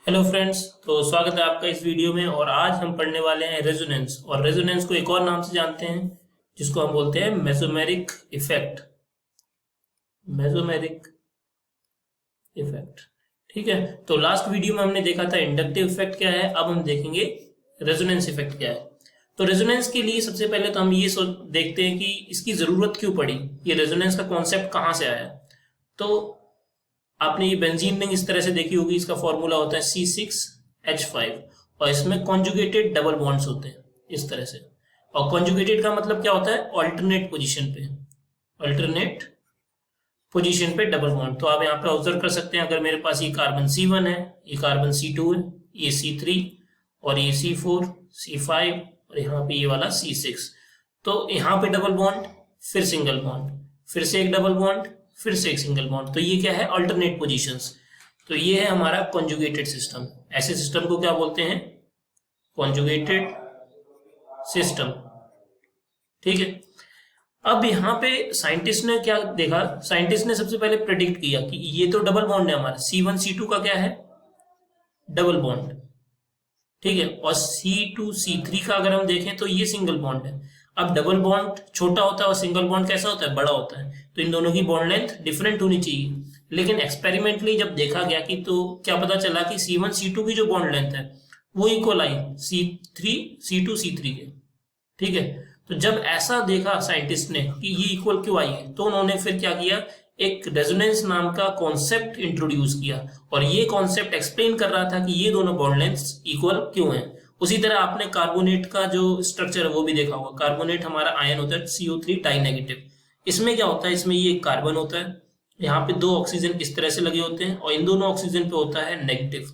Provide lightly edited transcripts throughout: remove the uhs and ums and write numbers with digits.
Hello friends. तो स्वागत है आपका इस वीडियो में। और आज हम पढ़ने वाले हैं रेजोनेंस। और रेजोनेंस को एक और नाम से जानते हैं जिसको हम बोलते हैं मेसोमेरिक इफेक्ट। मेसोमेरिक इफेक्ट, ठीक है। तो लास्ट वीडियो में हमने देखा था इंडक्टिव इफेक्ट क्या है, अब हम देखेंगे रेजोनेंस इफेक्ट क्या है। तो रेजोनेंस के लिए सबसे पहले तो हम ये देखते हैं कि इसकी जरूरत क्यों पड़ी, ये रेजोनेंस का कॉन्सेप्ट कहाँ से आया। तो आपने ये बेंजीन रिंग इस तरह से देखी होगी, इसका फॉर्मूला होता है C6H5 और इसमें कॉन्जुगेटेड डबल बॉन्ड्स होते हैं इस तरह से। और कॉन्जुगेटेड का मतलब क्या होता है, ऑल्टरनेट पोजीशन पे, ऑल्टरनेट पोजीशन पे डबल बॉन्ड। तो आप यहाँ पे ऑब्जर्व कर सकते हैं, अगर मेरे पास ये कार्बन C1 है, ये कार्बन C2 है, ये C3 और ये C4 C5 और यहाँ पे ये वाला C6। तो यहाँ पे डबल बॉन्ड, फिर सिंगल बॉन्ड, फिर से एक डबल बॉन्ड, फिर से एक सिंगल बॉन्ड। तो ये क्या है, अल्टरनेट पोजीशंस। तो ये है हमारा कॉन्जुगेटेड सिस्टम। ऐसे सिस्टम को क्या बोलते हैं, कॉन्जुगेटेड सिस्टम, ठीक है। अब यहाँ पे साइंटिस्ट ने क्या देखा, साइंटिस्ट ने सबसे पहले प्रेडिक्ट किया कि ये तो डबल बॉन्ड है हमारा, C1 C2 का क्या है, डबल बॉन्ड, ठीक है। और C2 C3 का अगर हम देखें तो ये सिंगल बॉन्ड है। अब डबल बॉन्ड छोटा होता है और सिंगल बॉन्ड कैसा होता है, बड़ा होता है। तो इन दोनों की बॉन्ड लेंथ डिफरेंट होनी चाहिए। लेकिन एक्सपेरिमेंटली जब देखा गया कि तो क्या पता चला कि C1 C2 की जो बॉन्ड लेंथ है वो इक्वल आई C2 C3 के, ठीक है। तो जब ऐसा देखा साइंटिस्ट ने कि ये इक्वल क्यों आई है, तो उन्होंने फिर क्या किया, एक रेजोनेंस नाम का कॉन्सेप्ट इंट्रोड्यूस किया। और ये कॉन्सेप्ट एक्सप्लेन कर रहा था कि ये दोनों बॉन्ड लेंथ्स इक्वल क्यों हैं। उसी तरह आपने कार्बोनेट का जो स्ट्रक्चर है वो भी देखा होगा। कार्बोनेट हमारा आयन होता है CO3 डाई नेगेटिव। इसमें क्या होता है, इसमें ये कार्बन होता है, यहाँ पे दो ऑक्सीजन इस तरह से लगे होते हैं और इन दोनों ऑक्सीजन पे होता है नेगेटिव,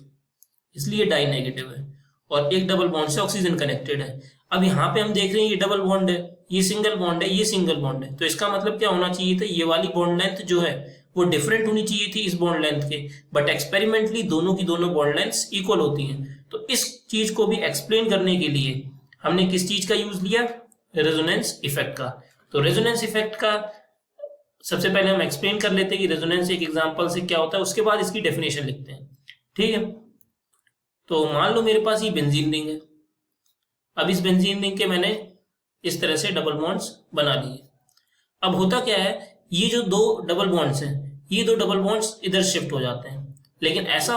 इसलिए डाई नेगेटिव है। और एक डबल बॉन्ड से ऑक्सीजन कनेक्टेड है। अब यहाँ पे हम देख रहे हैं ये डबल बॉन्ड है, ये सिंगल बॉन्ड है, ये सिंगल बॉन्ड है। तो इसका मतलब क्या होना चाहिए था, ये वाली बॉन्ड लेंथ जो है वो डिफरेंट होनी चाहिए थी इस बॉन्ड लेंथ के। बट एक्सपेरिमेंटली दोनों की दोनों बॉन्ड लेंथ्स इक्वल होती हैं। तो इस चीज को भी एक्सप्लेन करने के लिए हमने किस चीज का यूज लिया, रेजोनेंस इफेक्ट का। तो रेजोनेंस इफेक्ट का सबसे पहले हम एक्सप्लेन कर लेते हैं कि रेजोनेंस एक एग्जांपल से क्या होता है, उसके बाद इसकी डेफिनेशन लिखते हैं, ठीक है। तो मान लो मेरे पास ये बेंजीन रिंग है। अब इस बेंजीन रिंग के मैंने इस तरह से डबल बॉन्ड्स बना लिए। अब होता क्या है, ये जो दो डबल बॉन्ड्स हैं, ये दो डबल बॉन्ड्स इधर शिफ्ट हो जाते हैं। लेकिन ऐसा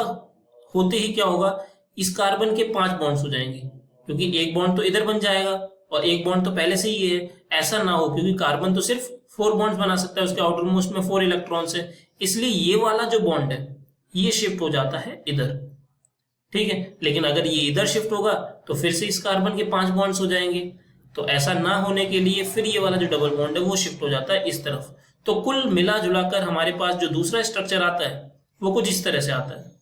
होते ही क्या होगा, इस कार्बन के 5 बॉन्ड्स हो जाएंगे, क्योंकि एक बॉन्ड तो इधर बन जाएगा और एक बॉन्ड तो पहले से ही है। ऐसा ना हो, क्योंकि कार्बन तो सिर्फ 4 बॉन्ड्स बना सकता है, उसके आउटर मोस्ट में 4 इलेक्ट्रॉन्स है। इसलिए ये वाला जो बॉन्ड है ये शिफ्ट हो जाता है इधर, ठीक है। लेकिन अगर ये इधर शिफ्ट होगा तो फिर से इस कार्बन के 5 बॉन्ड्स हो जाएंगे। तो ऐसा ना होने के लिए फिर ये वाला जो डबल बॉन्ड है वो शिफ्ट हो जाता है इस तरफ। तो कुल मिला जुलाकर हमारे पास जो दूसरा स्ट्रक्चर आता है वो कुछ इस तरह से आता है।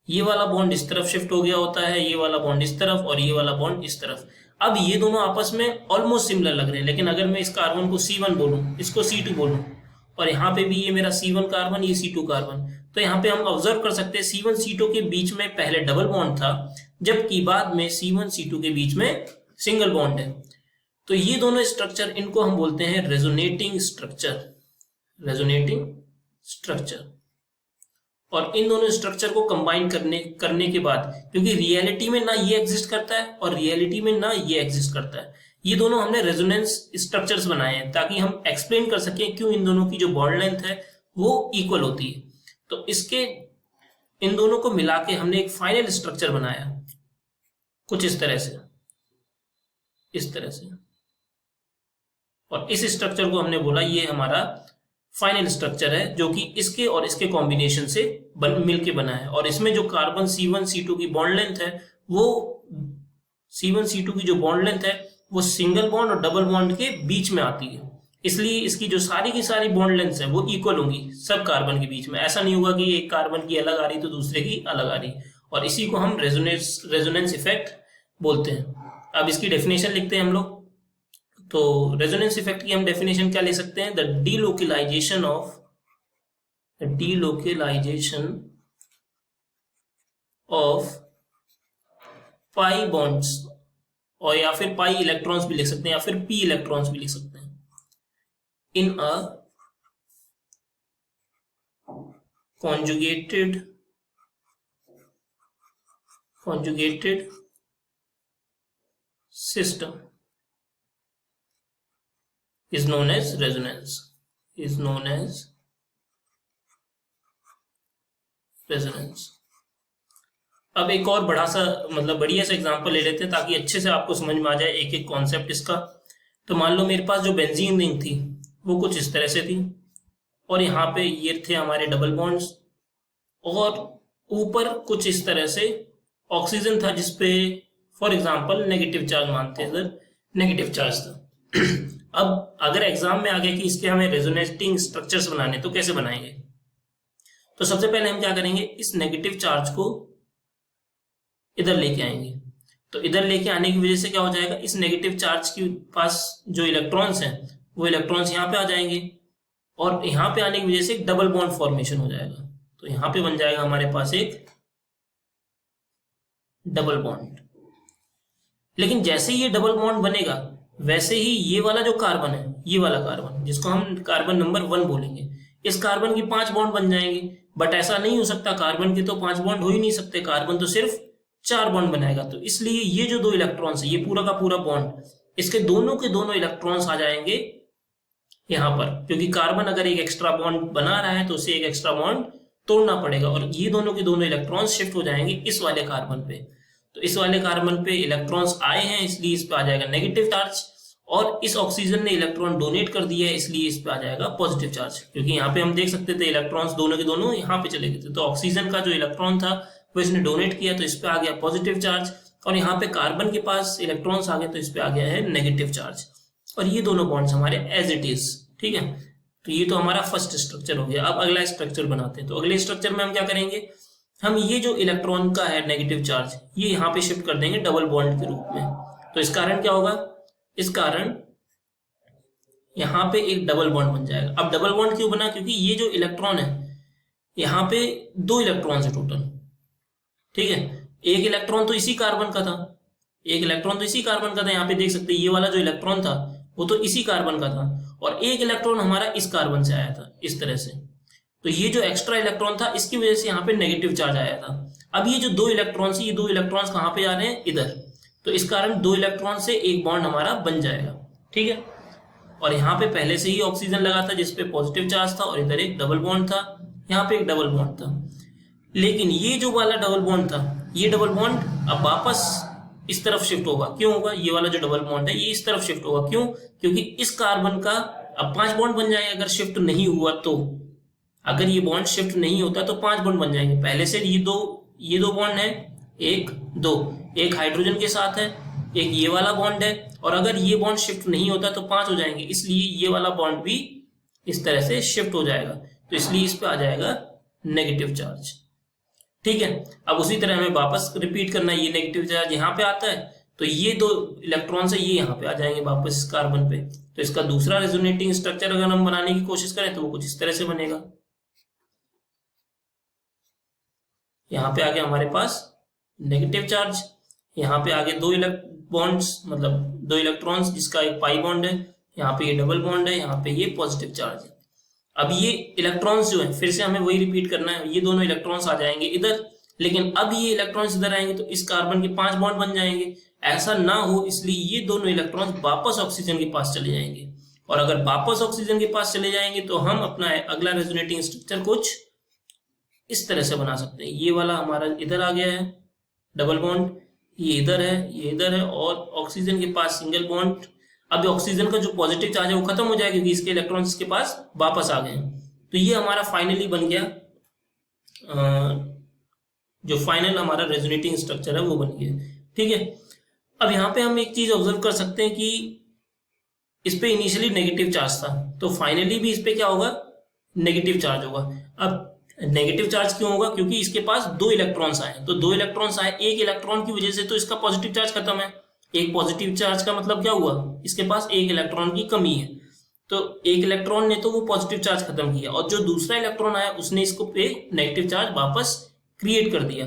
ये वाला बॉन्ड इस तरफ शिफ्ट हो गया होता है, ये वाला बॉन्ड इस तरफ और ये वाला बॉन्ड इस तरफ। अब ये दोनों आपस में ऑलमोस्ट सिमिलर लग रहे हैं, लेकिन अगर मैं इस कार्बन को C1 बोलूं, इसको C2 बोलूं, और यहाँ पे भी ये मेरा C1 कार्बन, ये C2 कार्बन, तो यहाँ पे हम ऑब्जर्व कर सकते हैं C1 C2 के बीच में पहले डबल बॉन्ड था, जबकि बाद में C1 C2 के बीच में सिंगल बॉन्ड है। तो ये दोनों स्ट्रक्चर, इनको हम बोलते हैं रेजोनेटिंग स्ट्रक्चर, रेजोनेटिंग स्ट्रक्चर। और इन दोनों स्ट्रक्चर को कंबाइन करने के बाद, क्योंकि रियलिटी में ना ये एग्जिस्ट करता है और रियलिटी में ना ये एग्जिस्ट करता है, ये दोनों हमने रेजोनेंस स्ट्रक्चर्स बनाए हैं ताकि हम एक्सप्लेन कर सकें क्यों इन दोनों की जो बॉन्ड लेंथ है वो इक्वल होती है। तो इसके इन दोनों को मिला के हमने एक फाइनल स्ट्रक्चर बनाया, कुछ इस तरह से, इस तरह से। और इस स्ट्रक्चर को हमने बोला ये हमारा फाइनल स्ट्रक्चर है, जो कि इसके और इसके कॉम्बिनेशन से मिलके बना है। और इसमें जो कार्बन C1 C2 की बॉन्ड लेंथ है, वो C1 C2 की जो बॉन्ड लेंथ है वो सिंगल बॉन्ड और डबल बॉन्ड के बीच में आती है। इसलिए इसकी जो सारी की सारी बॉन्ड लेंथ है वो इक्वल होंगी सब कार्बन के बीच में। ऐसा नहीं होगा कि एक कार्बन की अलग आ रही तो दूसरे की अलग आ रही। और इसी को हम रेजोनेंस इफेक्ट बोलते हैं। अब इसकी डेफिनेशन लिखते हैं हम लोग। तो रेजोनेंस इफेक्ट की हम डेफिनेशन क्या ले सकते हैं, the delocalization of pi bonds, और या फिर पाई इलेक्ट्रॉन्स भी लिख सकते हैं, या फिर पी इलेक्ट्रॉन्स भी लिख सकते हैं, इन अ conjugated conjugated system is known as resonance, is known as resonance। अब एक और बड़ा सा मतलब बढ़िया सा एग्जांपल ले लेते हैं ताकि अच्छे से आपको समझ में आ जाए एक एक कॉन्सेप्ट इसका। तो मान लो मेरे पास जो बेंजीन रिंग थी वो कुछ इस तरह से थी, और यहाँ पे ये थे हमारे डबल बॉन्ड्स, और ऊपर कुछ इस तरह से ऑक्सीजन था जिसपे फॉर एग्जांपल नेगेटिव चार्ज मानते हैं, इधर नेगेटिव चार्ज था। अब अगर एग्जाम में आ गया कि इसके हमें रेजोनेटिंग स्ट्रक्चर्स बनाने, तो कैसे बनाएंगे? तो सबसे पहले हम क्या करेंगे, इस नेगेटिव चार्ज को इधर लेके आएंगे। तो इधर लेके आने की वजह से क्या हो जाएगा, इस नेगेटिव चार्ज के पास जो इलेक्ट्रॉन्स हैं वो इलेक्ट्रॉन्स यहाँ पे आ जाएंगे, और यहाँ पे आने की वजह से एक डबल बॉन्ड फॉर्मेशन हो जाएगा। तो यहाँ पे बन जाएगा हमारे पास एक डबल बॉन्ड। लेकिन जैसे ही ये डबल बॉन्ड बनेगा वैसे ही ये वाला जो कार्बन है, ये वाला कार्बन जिसको हम कार्बन नंबर 1 बोलेंगे, इस कार्बन की 5 बॉन्ड बन जाएंगे। बट ऐसा नहीं हो सकता, कार्बन के तो 5 बॉन्ड हो ही नहीं सकते, कार्बन तो सिर्फ 4 बॉन्ड बनाएगा। तो इसलिए ये जो 2 इलेक्ट्रॉन्स है, ये पूरा का पूरा बॉन्ड, इसके दोनों के दोनों इलेक्ट्रॉन्स आ जाएंगे यहाँ पर, क्योंकि कार्बन अगर एक एक्स्ट्रा बॉन्ड बना रहा है तो उसे एक एक्स्ट्रा बॉन्ड तोड़ना पड़ेगा, और ये दोनों के दोनों इलेक्ट्रॉन्स शिफ्ट हो जाएंगे इस वाले कार्बन पे। तो इस वाले कार्बन पे इलेक्ट्रॉन्स आए हैं इसलिए इस पे आ जाएगा नेगेटिव चार्ज, और इस ऑक्सीजन ने इलेक्ट्रॉन डोनेट कर दिया है इसलिए इस पे आ जाएगा पॉजिटिव चार्ज। क्योंकि यहाँ पे हम देख सकते थे इलेक्ट्रॉन्स दोनों के दोनों यहाँ पे चले गए थे, तो ऑक्सीजन का जो इलेक्ट्रॉन था वो इसने डोनेट किया तो इस पे आ गया पॉजिटिव चार्ज, और यहाँ पे कार्बन के पास इलेक्ट्रॉन्स आ गए तो इस पे आ गया है नेगेटिव चार्ज। और ये दोनों बॉन्ड्स हमारे एज इट इज, ठीक है। तो ये तो हमारा फर्स्ट स्ट्रक्चर हो गया। अब अगला स्ट्रक्चर बनाते हैं। तो अगले स्ट्रक्चर में हम क्या करेंगे, हम ये जो इलेक्ट्रॉन का है नेगेटिव चार्ज, ये यहाँ पे शिफ्ट कर देंगे डबल बॉन्ड के रूप में। तो इस कारण क्या होगा, इस कारण यहाँ पे एक डबल बॉन्ड बन जाएगा। अब डबल बॉन्ड क्यों बना, क्योंकि ये जो इलेक्ट्रॉन है यहाँ पे 2 इलेक्ट्रॉन है टोटल, ठीक है। एक इलेक्ट्रॉन तो इसी कार्बन का था, एक इलेक्ट्रॉन तो इसी कार्बन का था, यहाँ पे देख सकते हैं ये वाला जो इलेक्ट्रॉन था वो तो इसी कार्बन का था, और एक इलेक्ट्रॉन हमारा इस कार्बन से आया था इस तरह से। तो ये जो एक्स्ट्रा इलेक्ट्रॉन था इसकी वजह से यहाँ पे नेगेटिव चार्ज आया था। अब ये जो 2 इलेक्ट्रॉन्स, ये 2 इलेक्ट्रॉन्स कहाँ पे आ रहे हैं, इधर। तो इस कारण 2 इलेक्ट्रॉन से एक बॉन्ड हमारा बन जाएगा, ठीक है। और यहाँ पे पहले से ही ऑक्सीजन लगा था जिसपे पॉजिटिव चार्ज था, और इधर एक डबल बॉन्ड था, यहाँ पे एक डबल बॉन्ड था। लेकिन ये जो वाला डबल बॉन्ड था, ये डबल बॉन्ड अब वापस इस तरफ शिफ्ट होगा। क्यों होगा, ये वाला जो डबल बॉन्ड है ये इस तरफ शिफ्ट होगा। क्यों, क्योंकि इस कार्बन का अब 5 बॉन्ड बन जाएंगे अगर शिफ्ट नहीं हुआ तो। अगर ये बॉन्ड शिफ्ट नहीं होता तो 5 बॉन्ड बन जाएंगे। पहले से ये दो बॉन्ड है, 1 2, एक हाइड्रोजन के साथ है, एक ये वाला बॉन्ड है, और अगर ये बॉन्ड शिफ्ट नहीं होता तो 5 हो जाएंगे, इसलिए ये वाला बॉन्ड भी इस तरह से शिफ्ट हो जाएगा। तो इसलिए इस पे आ जाएगा नेगेटिव चार्ज, ठीक है। अब उसी तरह हमें वापस रिपीट करना है, ये नेगेटिव चार्ज यहाँ पे आता है तो ये 2 इलेक्ट्रॉन से ये यहाँ पे आ जाएंगे वापस इस कार्बन पे। तो इसका दूसरा रेजोनेटिंग स्ट्रक्चर अगर हम बनाने की कोशिश करें तो वो कुछ इस तरह से बनेगा। यहाँ पे आ गया हमारे पास नेगेटिव चार्ज, यहाँ पे आगे 2 बॉन्ड्स मतलब 2 इलेक्ट्रॉन्स जिसका एक पाई बॉन्ड है, यहाँ पे ये डबल बॉन्ड है, यहाँ पे ये पॉजिटिव चार्ज है। अब ये इलेक्ट्रॉन्स जो है फिर से हमें वही रिपीट करना है, ये दोनों इलेक्ट्रॉन्स आ जाएंगे इधर, लेकिन अब ये इलेक्ट्रॉन्स इधर आएंगे तो इस कार्बन के 5 बॉन्ड बन जाएंगे। ऐसा ना हो इसलिए ये दोनों इलेक्ट्रॉन्स वापस ऑक्सीजन के पास चले जाएंगे, और अगर वापस ऑक्सीजन के पास चले जाएंगे तो हम अपना अगला रेजोनेटिंग स्ट्रक्चर कुछ इस तरह से बना सकते हैं। ये वाला हमारा इधर आ गया है डबल बॉन्ड, ये इधर है, ये इधर है, और ऑक्सीजन के पास सिंगल बॉन्ड। अब ऑक्सीजन का जो पॉजिटिव चार्ज है वो खत्म हो जाएगा क्योंकि इसके इलेक्ट्रॉन्स इसके पास वापस आ गए। तो ये हमारा फाइनली बन गया, जो फाइनल हमारा रेजोनेटिंग स्ट्रक्चर है वो बन गया, ठीक है। अब यहाँ पे हम एक चीज ऑब्जर्व कर सकते हैं कि इस पे इनिशियली नेगेटिव चार्ज था, तो फाइनली भी इस पे क्या होगा, नेगेटिव चार्ज होगा। अब नेगेटिव चार्ज क्यों होगा, क्योंकि इसके पास 2 इलेक्ट्रॉन्स आए, तो 2 इलेक्ट्रॉन्स आए, एक इलेक्ट्रॉन की वजह से तो इसका पॉजिटिव चार्ज खत्म है। एक पॉजिटिव चार्ज का मतलब क्या हुआ, इसके पास एक इलेक्ट्रॉन की कमी है, तो एक इलेक्ट्रॉन ने तो वो पॉजिटिव चार्ज खत्म किया, और जो दूसरा इलेक्ट्रॉन आया उसने इसको पे नेगेटिव चार्ज वापस क्रिएट कर दिया।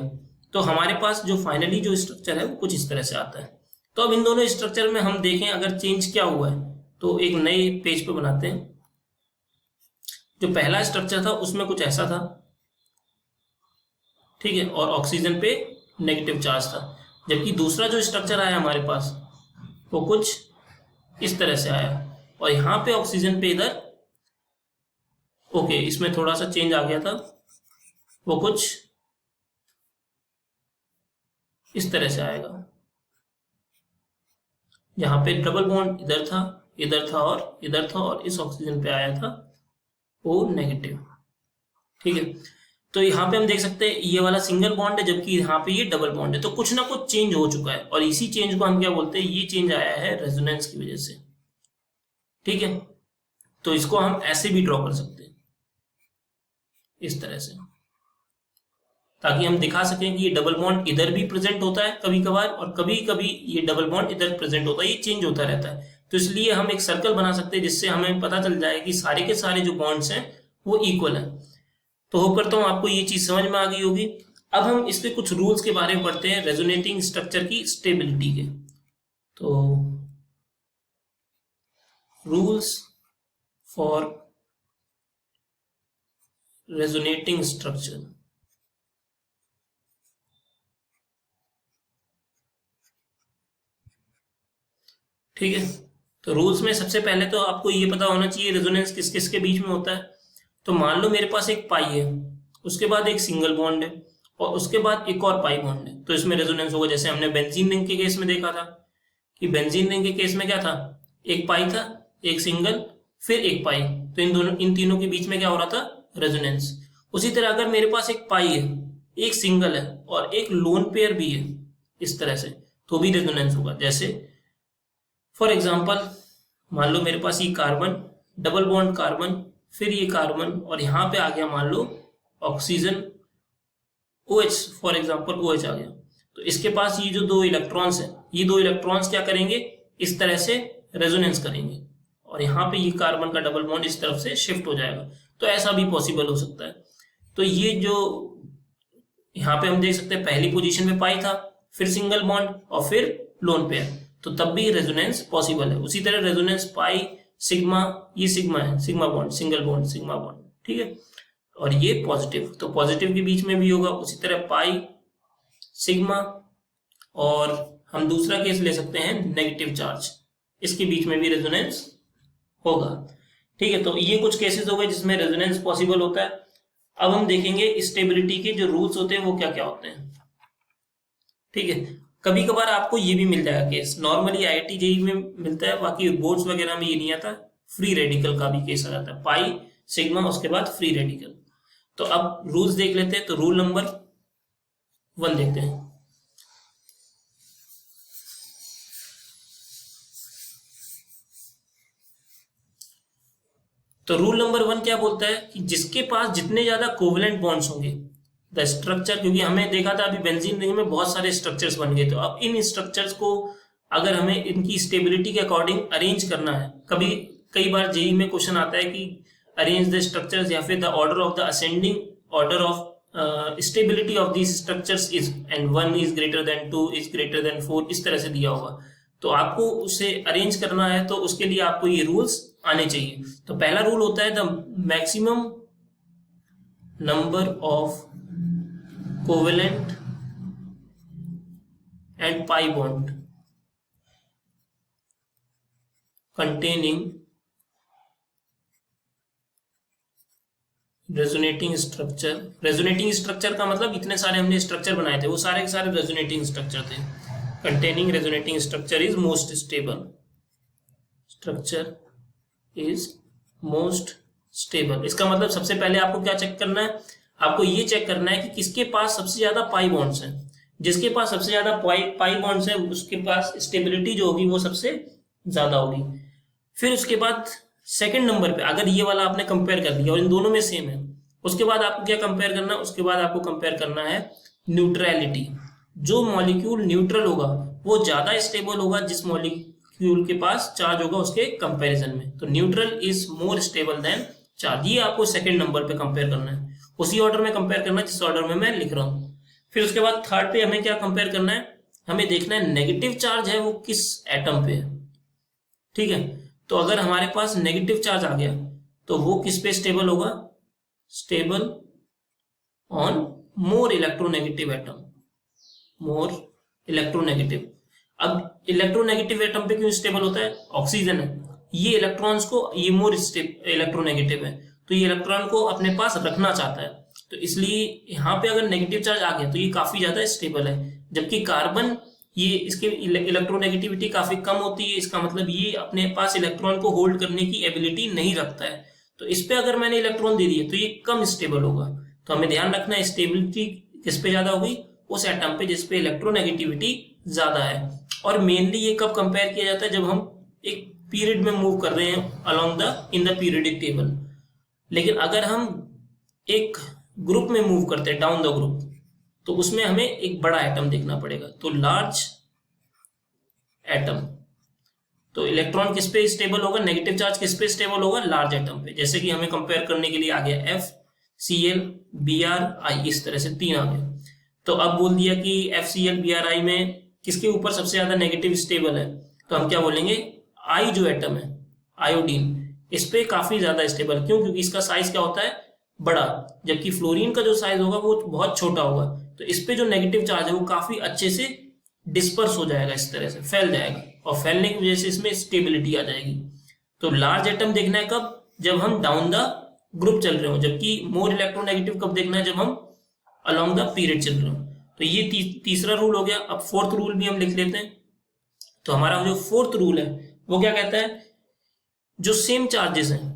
तो हमारे पास जो फाइनली जो स्ट्रक्चर है वो कुछ इस तरह से आता है। तो अब इन दोनों स्ट्रक्चर में हम देखें अगर चेंज क्या हुआ है, तो एक नए पेज पे बनाते हैं। जो पहला स्ट्रक्चर था उसमें कुछ ऐसा था, ठीक है, और ऑक्सीजन पे नेगेटिव चार्ज था, जबकि दूसरा जो स्ट्रक्चर आया हमारे पास वो कुछ इस तरह से आया, और यहाँ पे ऑक्सीजन पे इधर ओके इसमें थोड़ा सा चेंज आ गया था, वो कुछ इस तरह से आएगा, यहाँ पे डबल बॉन्ड इधर था, इधर था और इधर था, और इस ऑक्सीजन पे आया था ओ नेगेटिव। ठीक है, तो यहाँ पे हम देख सकते हैं ये वाला सिंगल बॉन्ड है, जबकि यहाँ पे ये डबल बॉन्ड है, तो कुछ ना कुछ चेंज हो चुका है, और इसी चेंज को हम क्या बोलते हैं, ये चेंज आया है रेजोनेंस की वजह से। ठीक है, तो इसको हम ऐसे भी ड्रॉ कर सकते हैं इस तरह से, ताकि हम दिखा सकें कि ये डबल बॉन्ड इधर भी प्रेजेंट होता है कभी कभार, और कभी कभी ये डबल बॉन्ड इधर प्रेजेंट होता है, ये चेंज होता रहता है। तो इसलिए हम एक सर्कल बना सकते हैं जिससे हमें पता चल जाए कि सारे के सारे जो बॉन्ड्स हैं वो इक्वल है। तो होप करता हूं आपको ये चीज समझ में आ गई होगी। अब हम इसके कुछ रूल्स के बारे में पढ़ते हैं रेजोनेटिंग स्ट्रक्चर की स्टेबिलिटी के। तो रूल्स फॉर रेजोनेटिंग स्ट्रक्चर। ठीक है, तो रूल्स में सबसे पहले तो आपको ये पता होना चाहिए रेजोनेंस किस किस के बीच में होता है। तो मान लो मेरे पास एक पाई है, उसके बाद एक सिंगल बॉन्ड है, और उसके बाद एक और पाई बॉन्ड है, तो इसमें रेजोनेंस होगा। जैसे हमने बेंजीन रिंग के केस में देखा था कि बेंजीन रिंग के केस में क्या था, एक पाई था, एक सिंगल, फिर एक पाई, तो इन तीनों के बीच में क्या हो रहा था, रेजोनेंस। उसी तरह अगर मेरे पास एक पाई है, एक सिंगल है और एक लोन पेयर भी है इस तरह से, तो भी रेजोनेंस होगा। जैसे फॉर एग्जाम्पल मान लो मेरे पास ये कार्बन, डबल बॉन्ड कार्बन, फिर ये कार्बन, और यहां पे आ गया मान लो oxygen OH, for example OH आ गया। तो इसके पास ये जो दो इलेक्ट्रॉन्स है, ये दो इलेक्ट्रॉन्स क्या करेंगे, इस तरह से रेजोनेंस करेंगे, और यहाँ पे ये कार्बन का डबल बॉन्ड इस तरफ से शिफ्ट हो जाएगा। तो ऐसा भी पॉसिबल हो सकता है। तो ये जो यहाँ पे हम देख सकते हैं पहली पोजीशन में पाई था, फिर सिंगल बॉन्ड और फिर लोन पेयर, तो तब भी रेजोनेंस पॉसिबल है। उसी तरह रेजोनेंस पाई सिग्मा, ये सिग्मा है, sigma bond, single bond, sigma bond. ठीक है, और ये पॉजिटिव, तो पॉजिटिव के बीच में भी होगा। उसी तरह पाई सिग्मा, और हम दूसरा केस ले सकते हैं नेगेटिव चार्ज, इसके बीच में भी रेजोनेंस होगा। ठीक है, तो ये कुछ केसेस हो गए जिसमें रेजोनेंस पॉसिबल होता है। अब हम देखेंगे स्टेबिलिटी के जो रूल्स होते हैं वो क्या क्या होते हैं। ठीक है, कभी कभार आपको ये भी मिल जाएगा केस, नॉर्मली IIT JEE में मिलता है, बाकी बोर्ड्स वगैरह में ये नहीं आता। फ्री रेडिकल का भी केस आ जाता है, पाई सिग्मा उसके बाद फ्री रेडिकल। तो अब रूल्स देख लेते हैं। तो रूल नंबर 1 देखते हैं। तो रूल नंबर 1 क्या बोलता है कि जिसके पास जितने ज्यादा कोवेलेंट बॉन्ड्स होंगे द स्ट्रक्चर, क्योंकि हमें देखा था अभी बेंजीन रिंग में बहुत सारे स्ट्रक्चर्स बन गए, तो अब इन स्ट्रक्चर्स को अगर हमें इनकी स्टेबिलिटी के अकॉर्डिंग अरेंज करना है, कई बार JEE में क्वेश्चन आता है कि अरेंज द स्ट्रक्चर्स, या फिर the order of the ascending order of stability of these structures is, and 1 is greater than 2 is greater than 4, इस तरह से दिया होगा। तो आपको उसे अरेंज करना है, तो उसके लिए आपको ये रूल्स आने चाहिए। तो पहला रूल होता है the maximum number of covalent and pi bond containing resonating structure. Resonating structure का मतलब इतने सारे हमने स्ट्रक्चर बनाए थे, वो सारे के सारे रेजोनेटिंग स्ट्रक्चर थे। Containing resonating structure is most stable, structure is most stable. इसका मतलब सबसे पहले आपको क्या चेक करना है, आपको ये चेक करना है कि किसके पास सबसे ज्यादा पाई बॉन्ड्स हैं। जिसके पास सबसे ज्यादा पाई बॉन्ड्स है उसके पास स्टेबिलिटी जो होगी वो सबसे ज्यादा होगी। फिर उसके बाद सेकंड नंबर पे अगर ये वाला आपने कंपेयर कर लिया और इन दोनों में सेम है, उसके बाद आपको क्या कंपेयर करना है, उसके बाद आपको कंपेयर करना है न्यूट्रलिटी। जो मॉलिक्यूल न्यूट्रल होगा वो ज्यादा स्टेबल होगा जिस मॉलिक्यूल के पास चार्ज होगा उसके कंपैरिजन में। तो neutral is more stable then charge, ये आपको सेकंड नंबर पे कंपेयर करना है। उसी ऑर्डर में कंपेयर करना है जिस ऑर्डर में मैं लिख रहा हूं। फिर उसके बाद थर्ड पे हमें क्या कंपेयर करना है, हमें देखना है नेगेटिव चार्ज है वो किस एटम पे है। ठीक है, तो अगर हमारे पास नेगेटिव चार्ज आ गया तो वो किस पे स्टेबल होगा, stable on more electronegative atom. More electronegative. अब इलेक्ट्रोनेगेटिव एटम पे क्यों स्टेबल होता है? ऑक्सीजन है, ये इलेक्ट्रॉन्स को, ये मोर इलेक्ट्रोनेगेटिव है तो ये इलेक्ट्रॉन को अपने पास रखना चाहता है, तो इसलिए यहाँ पे अगर नेगेटिव चार्ज आ गया तो ये काफी ज्यादा स्टेबल है। जबकि कार्बन, ये इसके इलेक्ट्रोनेगेटिविटी काफी कम होती है, इसका मतलब ये अपने पास इलेक्ट्रॉन को होल्ड करने की एबिलिटी नहीं रखता है। तो इस पे अगर मैंने इलेक्ट्रॉन दे दिया तो ये कम स्टेबल होगा। तो हमें ध्यान रखना है स्टेबिलिटी किस पे ज्यादा होगी? उस एटम पे जिसपे इलेक्ट्रोनेगेटिविटी ज्यादा है। और मेनली ये कब कंपेयर किया जाता है? जब हम एक पीरियड में मूव कर रहे हैं along the in the periodic table. लेकिन अगर हम एक ग्रुप में मूव करते हैं डाउन द ग्रुप, तो उसमें हमें एक बड़ा एटम देखना पड़ेगा, तो लार्ज एटम। तो इलेक्ट्रॉन किस पे स्टेबल होगा? नेगेटिव चार्ज किस पे स्टेबल होगा? लार्ज एटम पे। जैसे कि हमें कंपेयर करने के लिए आ गया FCl Bri, इस तरह से 3 आ गए। तो अब बोल दिया कि FCl Bri में किसके ऊपर सबसे ज्यादा नेगेटिव स्टेबल है, तो हम क्या बोलेंगे? आई जो एटम है, आयोडीन, इस पे काफी ज्यादा स्टेबल। क्यों? क्योंकि इसका साइज क्या होता है? बड़ा। जबकि फ्लोरीन का जो साइज होगा वो बहुत छोटा होगा। तो इस पे जो नेगेटिव चार्ज है वो काफी अच्छे से डिस्पर्स हो जाएगा, इस तरह से फैल जाएगा, और फैलने की वजह से इसमें स्टेबिलिटी आ जाएगी। तो लार्ज एटम देखना है कब? जब हम डाउन द ग्रुप चल रहे हो। जबकि मोर इलेक्ट्रोनेगेटिव कब देखना है? जब हम अलोंग द पीरियड चल रहे हो। तो ये तीसरा रूल हो गया। अब फोर्थ रूल भी हम लिख लेते हैं। तो हमारा जो फोर्थ रूल है वो क्या कहता है? जो सेम चार्जेस हैं,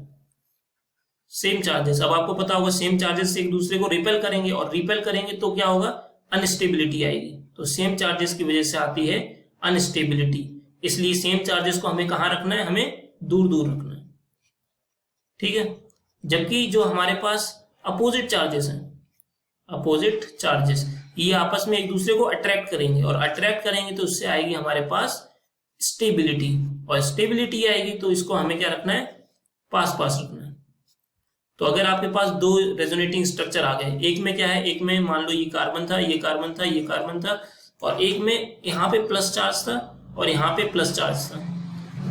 सेम चार्जेस, अब आपको पता होगा सेम चार्जेस से एक दूसरे को रिपेल करेंगे, और रिपेल करेंगे तो क्या होगा? अनस्टेबिलिटी आएगी। तो सेम चार्जेस की वजह से आती है अनस्टेबिलिटी। इसलिए सेम चार्जेस को हमें कहाँ रखना है? हमें दूर दूर रखना है, ठीक है। जबकि जो हमारे पास अपोजिट चार्जेस हैं, अपोजिट चार्जेस, ये आपस में एक दूसरे को अट्रैक्ट करेंगे, और अट्रैक्ट करेंगे तो उससे आएगी हमारे पास स्टेबिलिटी, और स्टेबिलिटी आएगी तो इसको हमें क्या रखना है? पास पास रखना है। तो अगर आपके पास 2 रेजोनेटिंग स्ट्रक्चर आ गए, एक में क्या है? एक में मान लो ये कार्बन था, ये कार्बन था, ये कार्बन था, और एक में यहाँ पे प्लस चार्ज था और यहाँ पे प्लस चार्ज था,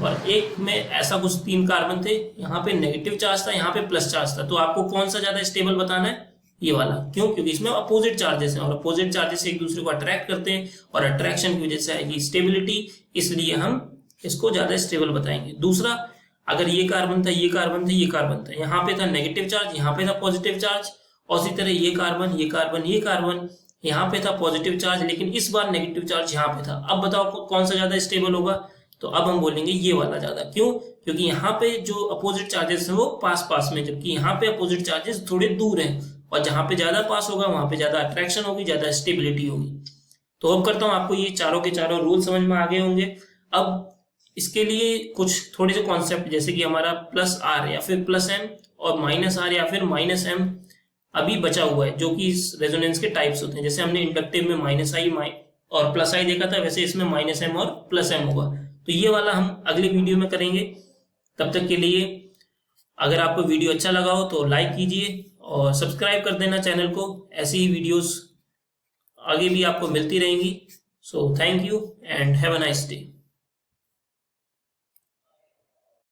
और एक में ऐसा कुछ 3 कार्बन थे, यहाँ पे नेगेटिव चार्ज था, यहाँ पे प्लस चार्ज था। तो आपको कौन सा ज्यादा स्टेबल बताना है? ये वाला। क्यों? क्योंकि इसमें अपोजिट चार्जेस हैं, और अपोजिट चार्जेस एक दूसरे को अट्रैक्ट करते हैं, और अट्रैक्शन की वजह से आएगी स्टेबिलिटी, इसलिए हम इसको ज्यादा स्टेबल बताएंगे। दूसरा, अगर ये कार्बन था, ये कार्बन था, ये कार्बन था, यहाँ पे था नेगेटिव चार्ज, यहाँ पे था पॉजिटिव चार्ज, और इसी तरह ये कार्बन, ये कार्बन, ये कार्बन, यहाँ पे था पॉजिटिव चार्ज, लेकिन इस बार नेगेटिव चार्ज यहाँ पे था। अब बताओ कौन सा ज्यादा स्टेबल होगा? तो अब हम बोलेंगे ये वाला ज्यादा। क्यों? क्योंकि यहाँ पे जो अपोजिट चार्जेस हैं वो पास पास में, जबकि यहाँ पे अपोजिट चार्जेस थोड़े दूर हैं, और जहां पे ज्यादा पास होगा वहां पे ज्यादा अट्रैक्शन होगी, ज्यादा स्टेबिलिटी होगी। तो अब करता हूं आपको ये चारों के चारों रूल समझ में आ गए होंगे। अब इसके लिए कुछ थोड़े से कॉन्सेप्ट, जैसे कि हमारा प्लस आर या फिर प्लस एम, और माइनस आर या फिर माइनस एम अभी बचा हुआ है, जो कि इस रेजोनेंस के टाइप्स होते हैं। जैसे हमने इंडक्टिव में माइनस आई और प्लस आई देखा था, वैसे इसमें माइनस एम और प्लस एम होगा। तो ये वाला हम अगले वीडियो में करेंगे। तब तक के लिए अगर आपको वीडियो अच्छा लगा हो तो लाइक कीजिए और सब्सक्राइब कर देना चैनल को। ऐसी ही वीडियोस आगे भी आपको मिलती रहेंगी। So thank you and have a nice day.